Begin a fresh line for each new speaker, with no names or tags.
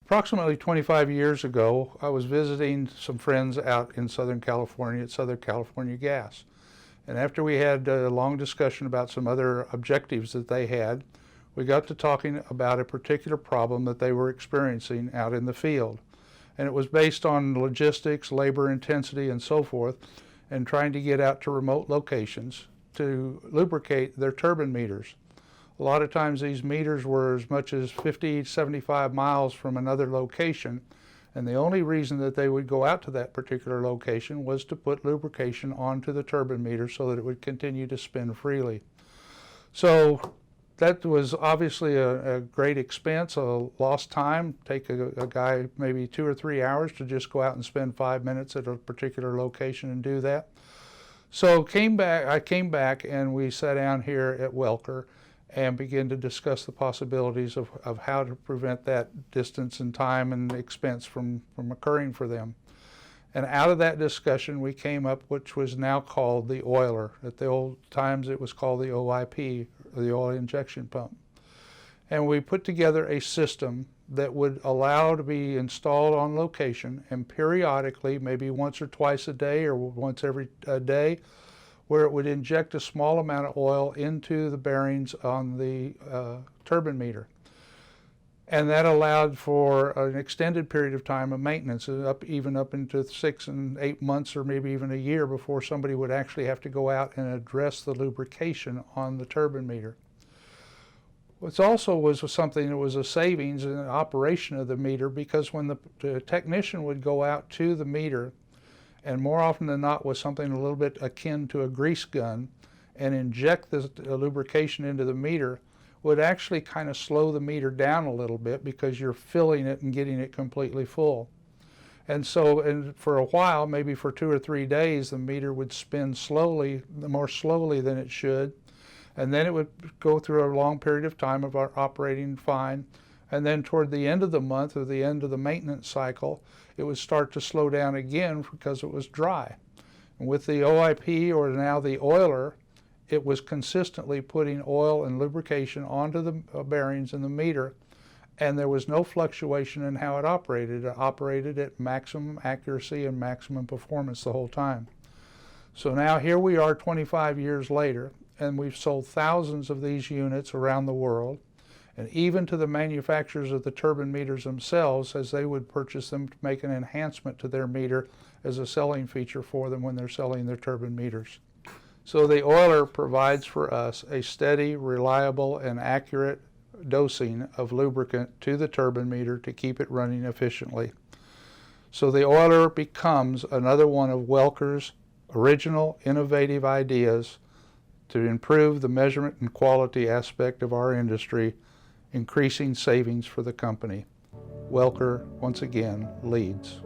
Approximately 25 years ago, I was visiting some friends out in Southern California at Southern California Gas. And after we had a long discussion about some other objectives that they had, we got to talking about a particular problem that they were experiencing out in the field. And it was based on logistics, labor intensity, and so forth, and trying to get out to remote locations to lubricate their turbine meters. A lot of times these meters were as much as 50, 75 miles from another location, and the only reason that they would go out to that particular location was to put lubrication onto the turbine meter so that it would continue to spin freely. So that was obviously a great expense, a lost time. Take a guy maybe 2 or 3 hours to just go out and spend 5 minutes at a particular location and do that. So I came back and we sat down here at Welker and begin to discuss the possibilities of how to prevent that distance and time and expense from occurring for them. And out of that discussion we came up, which was now called the oiler. At the old times it was called the OIP, the oil injection pump. And we put together a system that would allow to be installed on location and periodically, maybe once or twice a day or once every day, where it would inject a small amount of oil into the bearings on the turbine meter. And that allowed for an extended period of time of maintenance, even up into 6 and 8 months or maybe even a year before somebody would actually have to go out and address the lubrication on the turbine meter. What also was something that was a savings in the operation of the meter, because when the technician would go out to the meter, and more often than not was something a little bit akin to a grease gun, and inject the lubrication into the meter, would actually kind of slow the meter down a little bit because you're filling it and getting it completely full. And so for a while, maybe for 2 or 3 days, the meter would spin slowly, more slowly than it should, and then it would go through a long period of time of operating fine. And then toward the end of the month or the end of the maintenance cycle, it would start to slow down again because it was dry. And with the OIP, or now the oiler, it was consistently putting oil and lubrication onto the bearings in the meter, and there was no fluctuation in how it operated. It operated at maximum accuracy and maximum performance the whole time. So now here we are 25 years later, and we've sold thousands of these units around the world, and even to the manufacturers of the turbine meters themselves, as they would purchase them to make an enhancement to their meter as a selling feature for them when they're selling their turbine meters. So the oiler provides for us a steady, reliable, and accurate dosing of lubricant to the turbine meter to keep it running efficiently. So the oiler becomes another one of Welker's original innovative ideas to improve the measurement and quality aspect of our industry, increasing savings for the company. Welker, once again, leads.